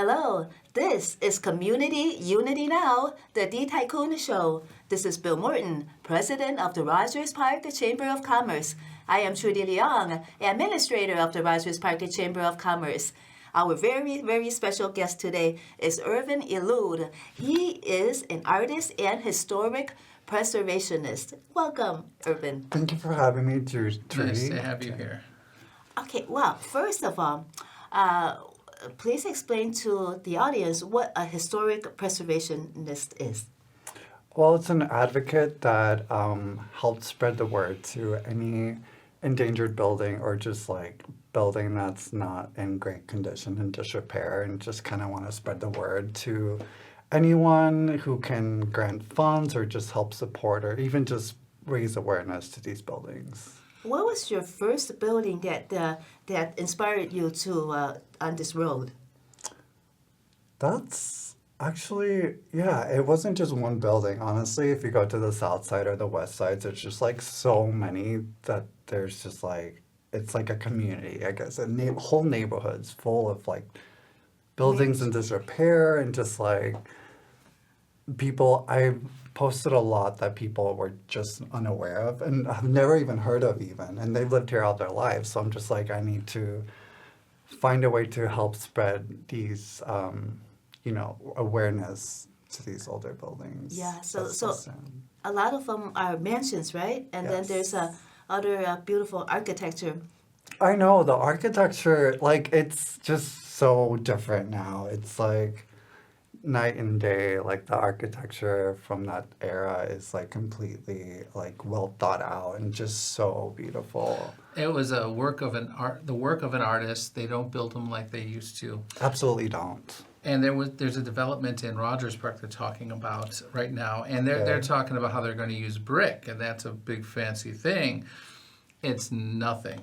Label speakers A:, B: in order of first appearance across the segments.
A: Hello, this is Community Unity Now, the D Tycoon Show. This is Bill Morton, President of the Rogers Park Chamber of Commerce. I am Trudy Leong, Administrator of the Rogers Park Chamber of Commerce. Our very, very special guest today is Ervin Eliud. He is an artist and historic preservationist. Welcome, Ervin.
B: Thank you for having me, Trudy.
C: Nice to have you here.
A: Okay, well, first of all, please explain to the audience what a historic preservationist is.
B: Well, it's an advocate that helps spread the word to any endangered building or just like building that's not in great condition and disrepair, and just kind of want to spread the word to anyone who can grant funds or just help support or even just raise awareness to these buildings.
A: What was your first building that inspired you to on this road?
B: That's actually, yeah, it wasn't just one building. Honestly, if you go to the south side or the west side, there's just like so many that there's just like, it's like a community, I guess. Whole neighborhoods full of like buildings in disrepair and just like people. I posted a lot that people were just unaware of and have never even heard of even. And they've lived here all their lives. So I'm just like, I need to find a way to help spread these, awareness to these older buildings.
A: Yeah, so a lot of them are mansions, right? And then there's other beautiful architecture.
B: I know, the architecture, like, it's just so different now. It's like night and day. Like, the architecture from that era is like completely like well thought out and just so beautiful.
C: It was the work of an artist. They don't build them like they used to.
B: Absolutely don't.
C: And there's a development in Rogers Park they're talking about right now, and they're talking about how they're going to use brick, and that's a big fancy thing. It's nothing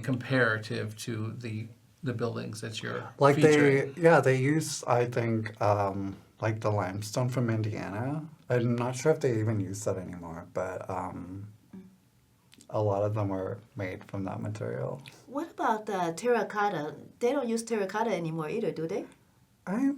C: comparative to the buildings that you're
B: like
C: featuring.
B: they use, I think, like the limestone from Indiana. I'm not sure if they even use that anymore, but a lot of them were made from that material.
A: What about terracotta? They don't use terracotta anymore either, do they?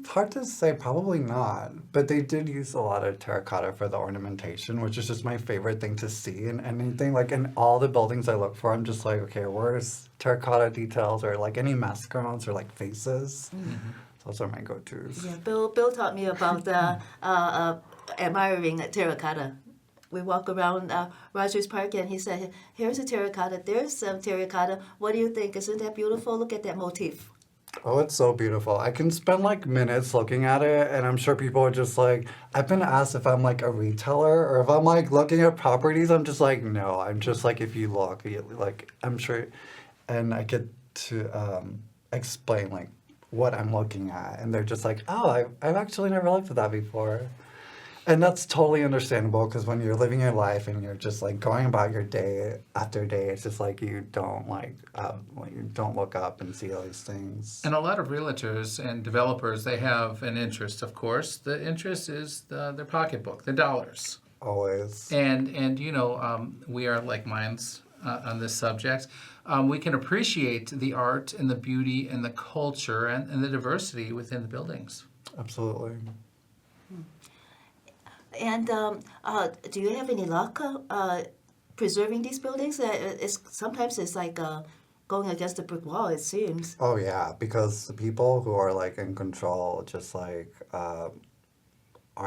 B: Hard to say, probably not. But they did use a lot of terracotta for the ornamentation, which is just my favorite thing to see in anything. Like in all the buildings I look for, I'm just like, okay, where's terracotta details or like any mascarons or like faces? Mm-hmm. Those are my go-tos.
A: Yeah, Bill taught me about admiring terracotta. We walk around Rogers Park and he said, here's a terracotta, there's some terracotta. What do you think? Isn't that beautiful? Look at that motif.
B: Oh, it's so beautiful. I can spend like minutes looking at it, and I'm sure people are just like, I've been asked if I'm like a retailer or if I'm like looking at properties. I'm just like, no, I'm just like, if you look, like, I'm sure, and I get to explain like what I'm looking at, and they're just like, oh, I've actually never looked at that before. And that's totally understandable, because when you're living your life and you're just like going about your day after day, it's just like you don't look up and see all these things.
C: And a lot of realtors and developers, they have an interest, of course. The interest is their pocketbook, the dollars.
B: Always.
C: And we are like minds on this subject. We can appreciate the art and the beauty and the culture and the diversity within the buildings.
B: Absolutely.
A: And do you have any luck preserving these buildings? Sometimes it's like going against a brick wall, it seems.
B: Oh, yeah, because the people who are like in control just like are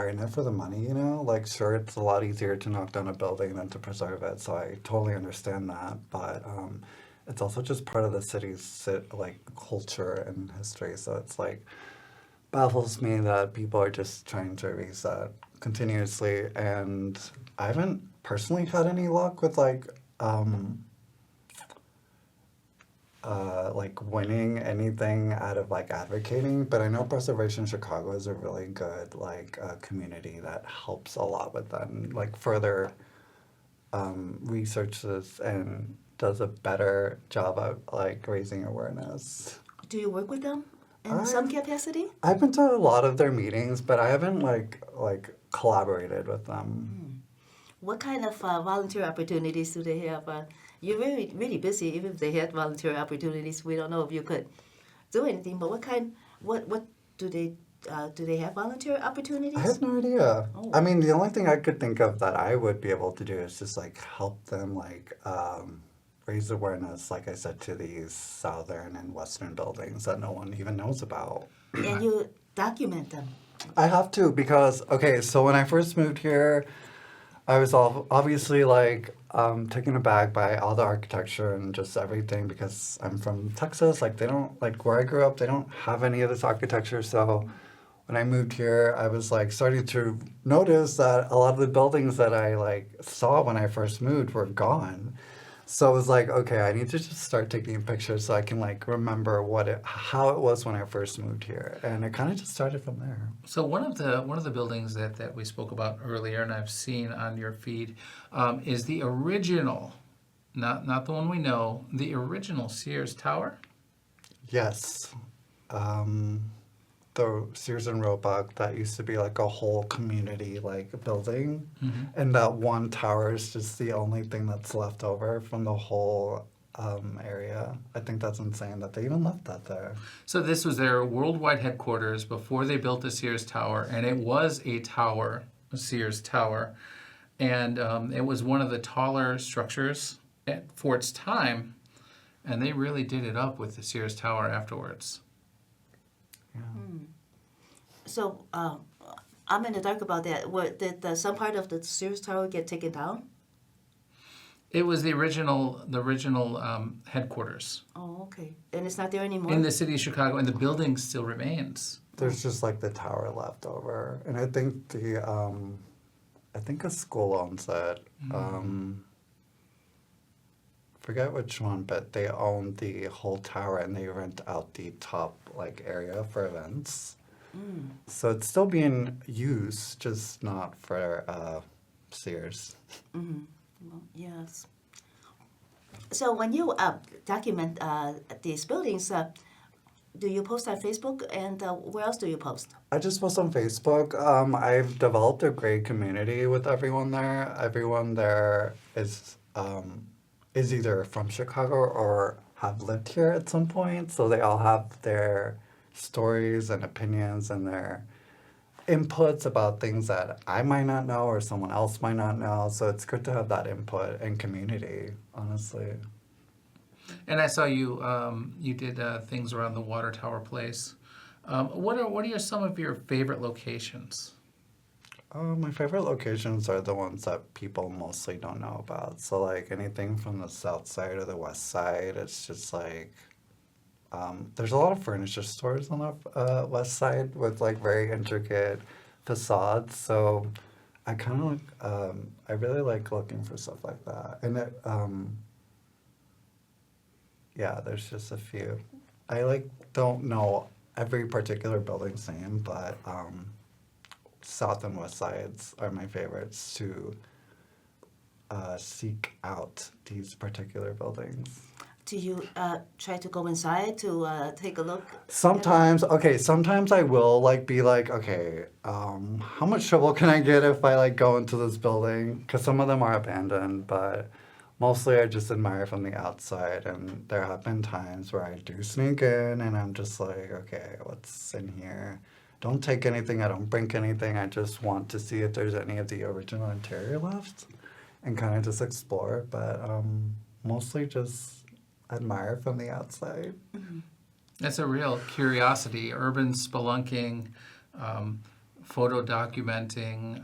B: in it for the money, you know? Like, sure, it's a lot easier to knock down a building than to preserve it, so I totally understand that. But it's also just part of the city's like culture and history, so it's like baffles me that people are just trying to erase that continuously. And I haven't personally had any luck with like winning anything out of like advocating, but I know Preservation Chicago is a really good like community that helps a lot with that and like further researches and does a better job of like raising awareness.
A: Do you work with them in some capacity?
B: I've been to a lot of their meetings, but I haven't like collaborated with them.
A: What kind of volunteer opportunities do they have? You're really, really busy. Even if they had volunteer opportunities, we don't know if you could do anything. But what kind What do they have volunteer opportunities?
B: I have no idea.
A: Oh.
B: I mean, the only thing I could think of that I would be able to do is just like help them like raise awareness, like I said, to these southern and western buildings that no one even knows about.
A: And you document them.
B: I have to because, okay, so when I first moved here, I was obviously like taken aback by all the architecture and just everything because I'm from Texas. Like they don't, like where I grew up, they don't have any of this architecture. So when I moved here, I was like starting to notice that a lot of the buildings that I like saw when I first moved were gone. So I was like, okay, I need to just start taking pictures so I can like remember how it was when I first moved here, and it kind of just started from there.
C: So one of the buildings that we spoke about earlier, and I've seen on your feed, is the original, not the one we know, the original Sears Tower.
B: Yes, the Sears and Roebuck that used to be like a whole community like building, and that one tower is just the only thing that's left over from the whole area. I think that's insane that they even left that there.
C: So this was their worldwide headquarters before they built the Sears Tower, and it was a tower, a Sears Tower, and it was one of the taller structures for its time, and they really did it up with the Sears Tower afterwards.
A: So I'm in the dark about that. Did some part of the Sears Tower get taken down?
C: It was the original headquarters
A: Oh, okay. And it's not there anymore?
C: in the city of Chicago, and the building still remains.
B: There's just like the tower left over, and I think I think a school owns it. Forget which one, but they own the whole tower and they rent out the top like area for events. So it's still being used, just not for Sears.
A: Well, yes. So when you document these buildings, do you post on Facebook, and where else do you post?
B: I just post on Facebook. I've developed a great community with everyone there. Everyone there is either from Chicago or have lived here at some point, so they all have their stories and opinions and their inputs about things that I might not know or someone else might not know. So it's good to have that input and community, honestly.
C: And I saw you did things around the Water Tower Place. What are some of your favorite locations?
B: My favorite locations are the ones that people mostly don't know about. So like anything from the south side or the west side, it's just like there's a lot of furniture stores on the west side with like very intricate facades. So I kind of I really like looking for stuff like that. And it, yeah, there's just a few. I like don't know every particular building's name, but south and west sides are my favorites to seek out these particular buildings.
A: Do you try to go inside to take a look?
B: Sometimes I will like be like, okay, how much trouble can I get if I like go into this building? Because some of them are abandoned, but mostly I just admire from the outside. And there have been times where I do sneak in and I'm just like, okay, what's in here? Don't take anything, I don't break anything. I just want to see if there's any of the original interior left and kind of just explore. But mostly just admire from the outside.
C: That's a real curiosity, urban spelunking, photo documenting,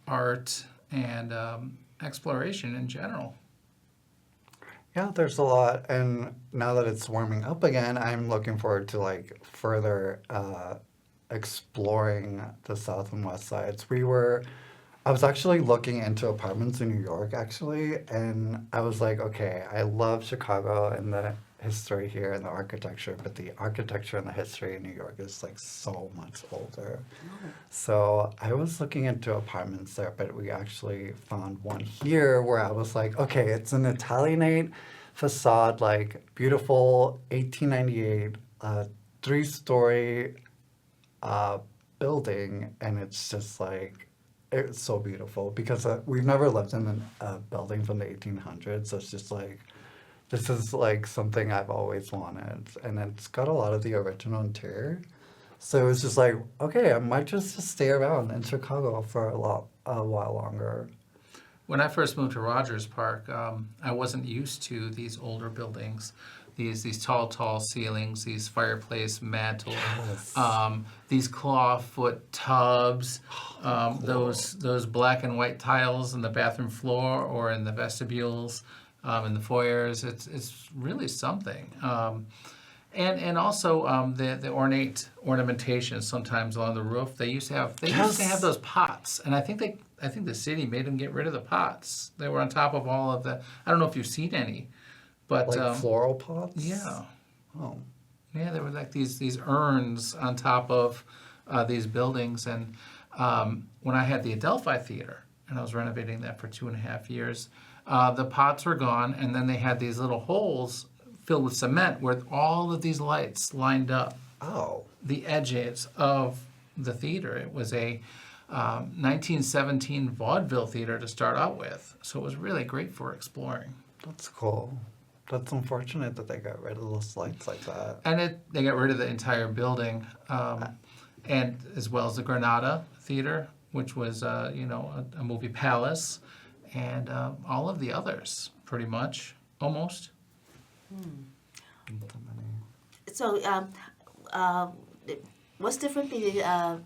C: art, and exploration in general.
B: Yeah, there's a lot, and now that it's warming up again, I'm looking forward to like further exploring the south and west sides. I was actually looking into apartments in New York, actually, and I was like, okay, I love Chicago and the history here and the architecture, but the architecture and the history in New York is like so much older. So I was looking into apartments there, but we actually found one here where I was like, okay, it's an Italianate facade, like beautiful 1898, 3-story building, and it's just like, it's so beautiful because we've never lived in a building from the 1800s. So it's just like, this is like something I've always wanted. And it's got a lot of the original interior. So it was just like, okay, I might just stay around in Chicago for a while longer.
C: When I first moved to Rogers Park, I wasn't used to these older buildings, these tall ceilings, these fireplace mantles,
B: Yes.
C: these clawfoot tubs,
B: Cool.
C: those black and white tiles in the bathroom floor or in the vestibules, in the foyers. It's really something. And also the ornate ornamentation sometimes along the roof. They used to have those pots, and I think the city made them get rid of the pots. They were on top of all of the. I don't know if you've seen any, but
B: Like floral pots?
C: yeah,
B: Oh.
C: yeah, there were like these urns on top of these buildings. And when I had the Adelphi Theater, and I was renovating that for 2.5 years, the pots were gone, and then they had these little holes filled with cement where all of these lights lined up
B: Oh.
C: the edges of the theater. It was a 1917 vaudeville theater to start out with, so it was really great for exploring.
B: That's cool. That's unfortunate that they got rid of those lights like that.
C: And they got rid of the entire building, and as well as the Granada Theater, which was a movie palace, and all of the others, pretty much, almost.
A: So, what's different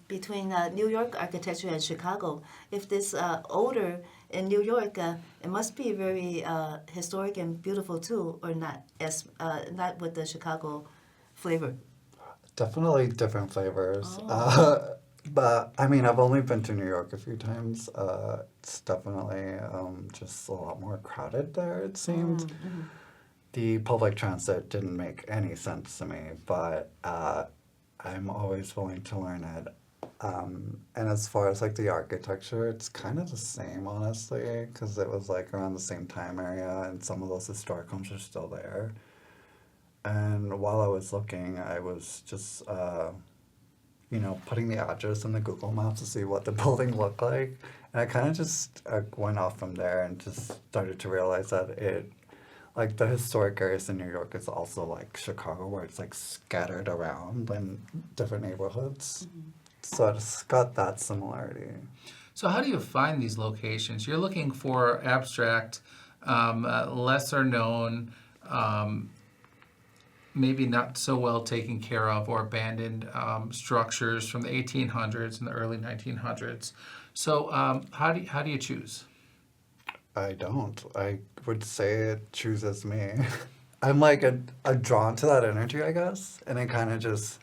A: between New York architecture and Chicago? If this odor in New York, it must be very historic and beautiful too, or not? As not with the Chicago flavor.
B: Definitely different flavors.
A: Oh.
B: But I mean, I've only been to New York a few times. It's definitely just a lot more crowded there, it seemed.
A: Mm-hmm.
B: The public transit didn't make any sense to me, but I'm always willing to learn it. And as far as like the architecture, it's kind of the same, honestly, because it was like around the same time area, and some of those historic homes are still there. And while I was looking, I was just, putting the address in the Google Maps to see what the building looked like. And I kind of just went off from there and just started to realize that like the historic areas in New York is also like Chicago, where it's like scattered around in different neighborhoods.
A: Mm-hmm.
B: So it's got that similarity.
C: So how do you find these locations? You're looking for abstract, lesser known, maybe not so well taken care of or abandoned structures from the 1800s and the early 1900s. So how do you choose?
B: I don't. I would say it chooses me. I'm like a drawn to that energy, I guess. And it kind of just,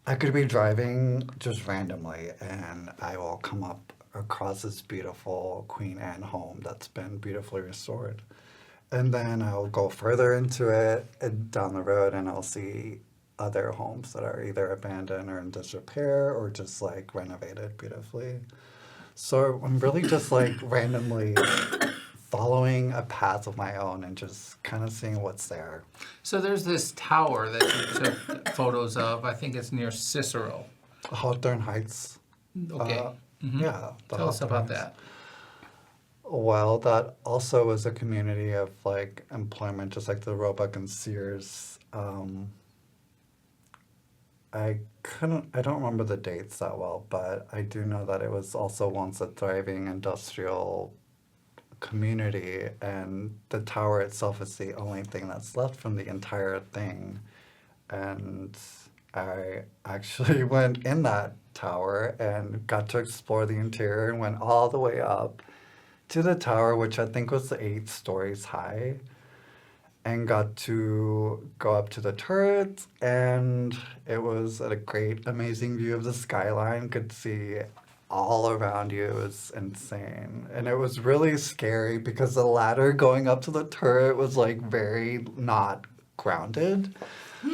B: I could be driving just randomly and I will come up across this beautiful Queen Anne home that's been beautifully restored. And then I'll go further into it and down the road and I'll see other homes that are either abandoned or in disrepair or just like renovated beautifully. So I'm really just like randomly following a path of my own and just kind of seeing what's there.
C: So there's this tower that you took photos of. I think it's near Cicero.
B: Hawthorne Heights.
C: Okay.
B: Yeah.
C: Tell us
B: Hawthorne
C: about
B: Heights.
C: that.
B: Well, that also was a community of like employment, just like the Roebuck and Sears. I don't remember the dates that well, but I do know that it was also once a thriving industrial community, and the tower itself is the only thing that's left from the entire thing. And I actually went in that tower and got to explore the interior and went all the way up to the tower, which I think was 8 stories high, and got to go up to the turrets, and it was a great, amazing view of the skyline. Could see all around you. It was insane. And it was really scary because the ladder going up to the turret was like very not grounded.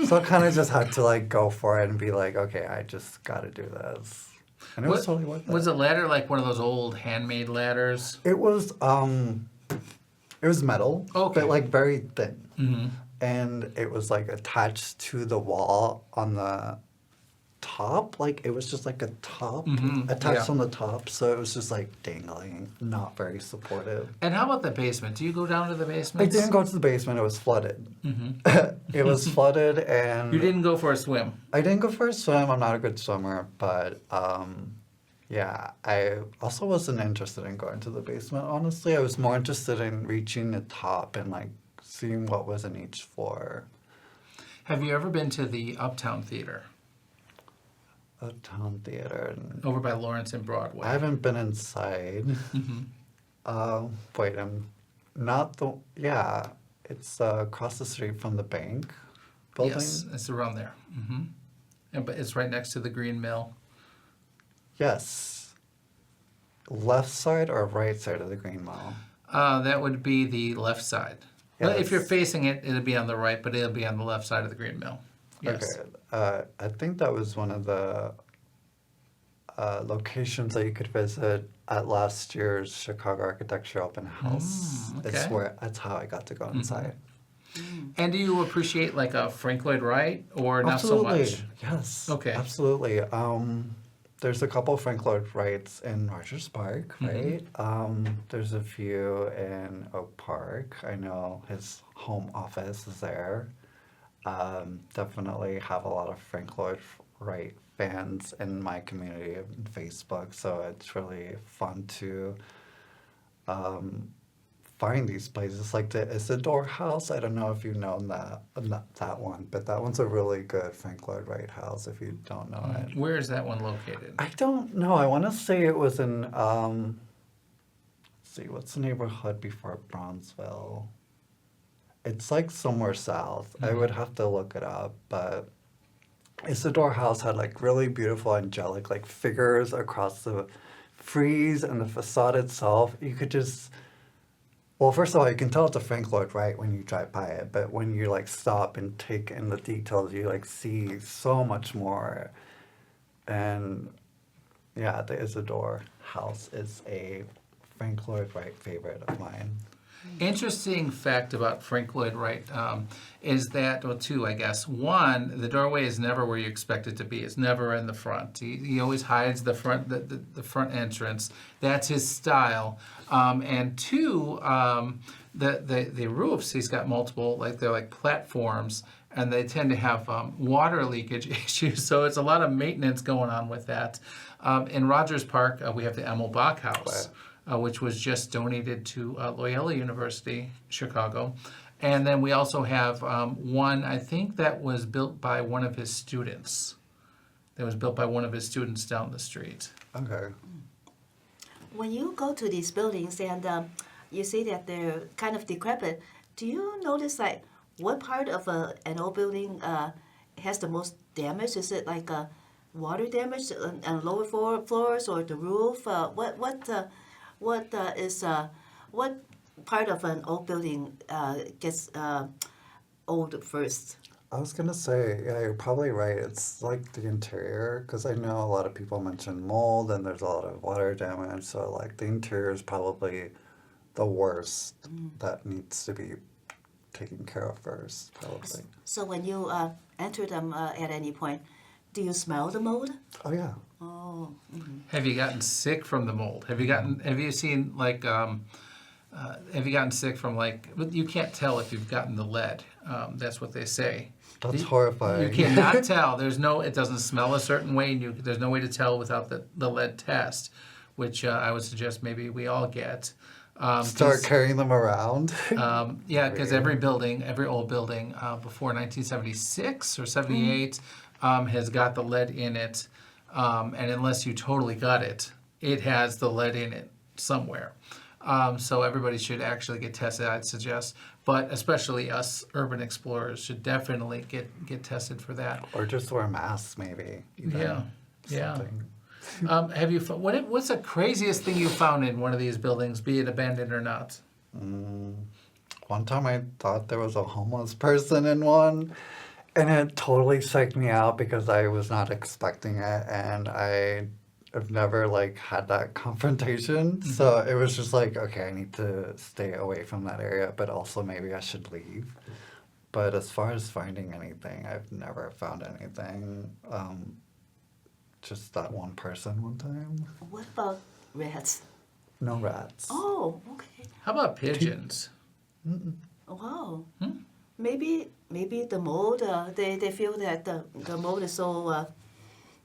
B: So I kind of just had to like go for it and be like, okay, I just got to do this. And it was totally worth it.
C: Was the ladder like one of those old handmade ladders?
B: It was metal,
C: Okay.
B: but like very thin.
C: Mm-hmm.
B: And it was like attached to the wall on the top, like it was just like a top attached on the top, so it was just like dangling, not very supportive.
C: And how about the basement? Do you go down to the
B: I
C: basement?
B: didn't go to the basement, it was flooded. It was flooded, and
C: You didn't go for a swim.
B: I didn't go for a swim. I'm not a good swimmer, but yeah, I also wasn't interested in going to the basement. Honestly, I was more interested in reaching the top and like seeing what was in each floor.
C: Have you ever been to the Uptown Theater
B: Uptown Theater.
C: over by Lawrence and Broadway?
B: I haven't been inside. Wait, I'm not the. Yeah, it's across the street from the bank building.
C: Yes, it's around there. But it's right next to the Green Mill.
B: Yes. Left side or right side of the Green Mile?
C: That would be the left side. Well, if you're
B: Yes.
C: facing it, it'll be on the right, but it'll be on the left side of the Green Mill. Yes.
B: Okay. I think that was one of the locations that you could visit at last year's Chicago Architecture Open House.
C: okay.
B: That's how I got to go inside.
C: And do you appreciate like a Frank Lloyd Wright or not
B: Absolutely.
C: so much?
B: Yes.
C: Okay.
B: Absolutely. There's a couple Frank Lloyd Wrights in Rogers Park, right? There's a few in Oak Park. I know his home office is there. Definitely have a lot of Frank Lloyd Wright fans in my community on Facebook, so it's really fun to find these places like the Isidore House. I don't know if you know that, not that one, but that one's a really good Frank Lloyd Wright house if you don't know it.
C: Where is that one located?
B: I don't know. I want to say it was in, let's see, what's the neighborhood before Bronzeville? It's like somewhere south. I would have to look it up, but Isidore House had like really beautiful angelic like figures across the frieze and the facade itself. You could just, well, first of all, you can tell it's a Frank Lloyd Wright when you drive by it, but when you like stop and take in the details, you like see so much more. And yeah, the Isidore House is a Frank Lloyd Wright favorite of mine.
C: Interesting fact about Frank Lloyd Wright is that, well, two, I guess. One, the doorway is never where you expect it to be. It's never in the front. He always hides the front the front entrance. That's his style. And two, the roofs, he's got multiple, like they're like platforms, and they tend to have water leakage issues. So it's a lot of maintenance going on with that. In Rogers Park, we have the Emil Bach House. Which was just donated to Loyola University, Chicago. And then we also have one, I think that was built by one of his students. That was built by one of his students down the street.
B: Okay.
A: When you go to these buildings and you see that they're kind of decrepit, do you notice like what part of an old building has the most damage? Is it like water damage on lower floors or the roof? What part of an old building gets old first?
B: I was gonna say, yeah, you're probably right. It's like the interior, because I know a lot of people mention mold and there's a lot of water damage. So like the interior is probably the worst that needs to be taken care of first, probably.
A: So when you enter them at any point, do you smell the mold?
B: Oh yeah.
A: Oh.
C: Have you gotten sick from the mold? Have you seen like, have you gotten sick from like, you can't tell if you've gotten the lead. That's what they say.
B: That's horrifying.
C: You cannot tell. It doesn't smell a certain way, and there's no way to tell without the lead test, which I would suggest maybe we all get.
B: Start carrying them around.
C: Yeah, because every old building before 1976 or 78 has got the lead in it. And unless you totally gut it, it has the lead in it somewhere. So everybody should actually get tested, I'd suggest. But especially us urban explorers should definitely get tested for that.
B: Or just wear masks, maybe. Even.
C: Yeah.
B: Something.
C: Have you? What's the craziest thing you found in one of these buildings, be it abandoned or not?
B: One time I thought there was a homeless person in one, and it totally psyched me out because I was not expecting it, and I have never like had that confrontation. So it was just like, okay, I need to stay away from that area, but also maybe I should leave. But as far as finding anything, I've never found anything. just that one person one time.
A: What about rats?
B: No rats.
A: Oh, okay.
C: How about pigeons?
A: Wow. Maybe the mold. They feel that the mold is so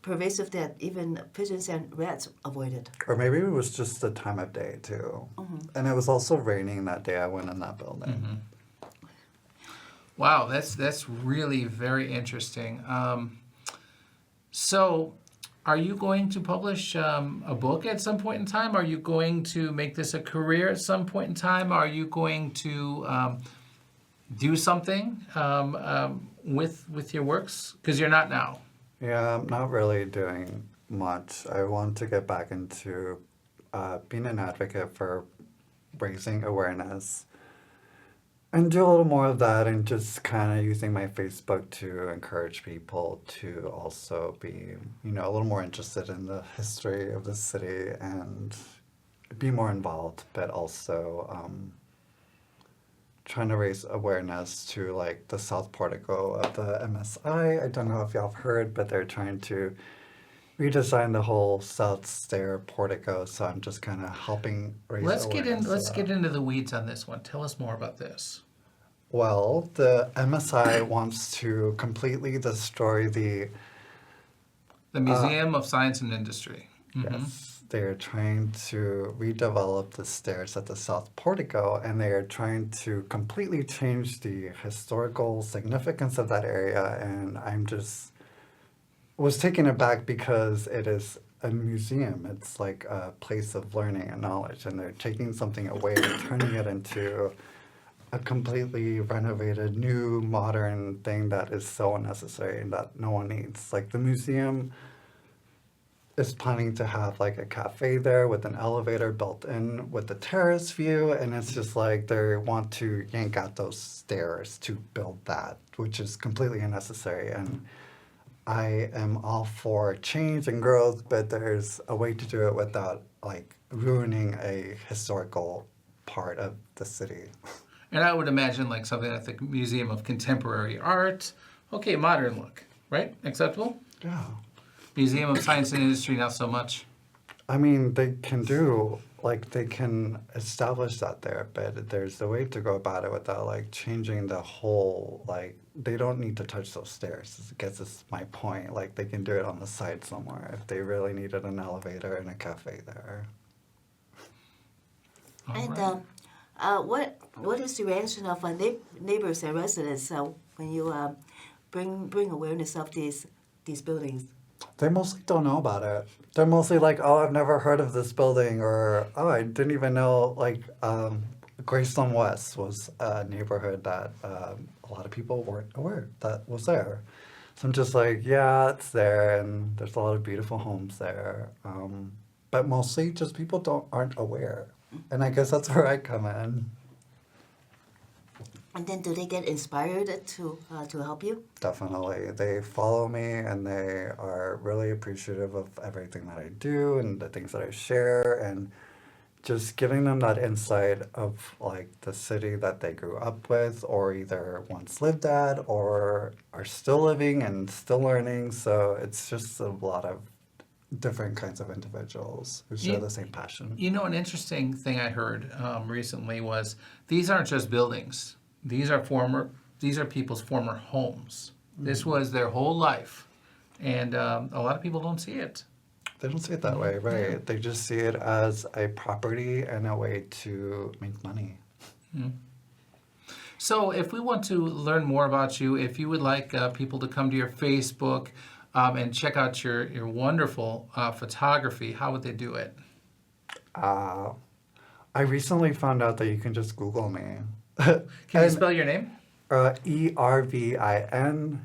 A: pervasive that even pigeons and rats avoid it.
B: Or maybe it was just the time of day too. And it was also raining that day I went in that building.
C: Wow, that's really very interesting. So, are you going to publish a book at some point in time? Are you going to make this a career at some point in time? Are you going to do something with your works? Because you're not now.
B: Yeah, I'm not really doing much. I want to get back into being an advocate for raising awareness and do a little more of that, and just kind of using my Facebook to encourage people to also be, a little more interested in the history of the city and be more involved, but also trying to raise awareness to like the South Portico of the MSI. I don't know if y'all have heard, but they're trying to redesign the whole South Stair portico. So I'm just kind of helping raise awareness.
C: Let's get into the weeds on this one. Tell us more about this.
B: Well, the MSI wants to completely destroy the
C: Museum of Science and Industry.
B: Yes, they're trying to redevelop the stairs at the South Portico, and they are trying to completely change the historical significance of that area. And I'm just was taken aback because it is a museum. It's like a place of learning and knowledge, and they're taking something away and turning it into a completely renovated, new, modern thing that is so unnecessary and that no one needs. Like the museum is planning to have like a cafe there with an elevator built in with the terrace view, and it's just like they want to yank out those stairs to build that, which is completely unnecessary. And I am all for change and growth, but there's a way to do it without like ruining a historical part of the city.
C: And I would imagine like something like the Museum of Contemporary Art. Okay, modern look, right? Acceptable?
B: Yeah.
C: Museum of Science and Industry, not so much.
B: I mean, they can establish that there, but there's a way to go about it without like changing the whole, like, they don't need to touch those stairs. I guess it's my point. Like, they can do it on the side somewhere if they really needed an elevator and a cafe there.
C: All
A: And
C: right.
A: what is the reaction of neighbors and residents when you bring awareness of these buildings?
B: They mostly don't know about it. They're mostly like, oh, I've never heard of this building, or, oh, I didn't even know, like, Greystone West was a neighborhood that a lot of people weren't aware that was there. So I'm just like, yeah, it's there, and there's a lot of beautiful homes there. But mostly just people aren't aware. And I guess that's where I come in.
A: And then do they get inspired to help you?
B: Definitely. They follow me, and they are really appreciative of everything that I do and the things that I share, and just giving them that insight of like the city that they grew up with or either once lived at or are still living and still learning. So it's just a lot of different kinds of individuals who share the same passion.
C: You know, an interesting thing I heard recently was these aren't just buildings. These are people's former homes. This was their whole life, and a lot of people don't see it.
B: They don't see it that way, right?
C: Yeah.
B: They just see it as a property and a way to make money.
C: So if we want to learn more about you, if you would like people to come to your Facebook and check out your wonderful photography, how would they do it?
B: I recently found out that you can just Google me.
C: Can you spell your name?
B: ErvinEliud.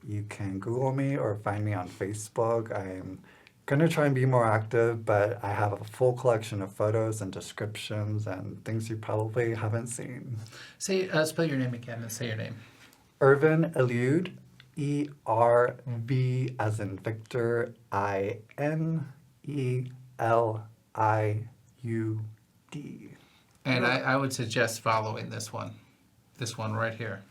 B: You can Google me or find me on Facebook. I'm going to try and be more active, but I have a full collection of photos and descriptions and things you probably haven't seen.
C: Spell your name again and say your name.
B: Ervin Eliud, E-R-V as in Victor, I-N-E-L-I-U-D.
C: And I would suggest following this one right here.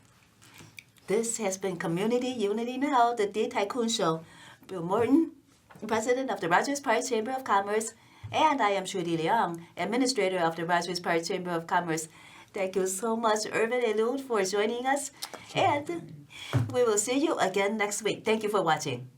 A: This has been Community Unity Now, the D Tycoon Show. Bill Morton, President of the Rogers Park Chamber of Commerce, and I am Trudy Leong, Administrator of the Rogers Park Chamber of Commerce. Thank you so much, Ervin Eliud, for joining us, and we will see you again next week. Thank you for watching.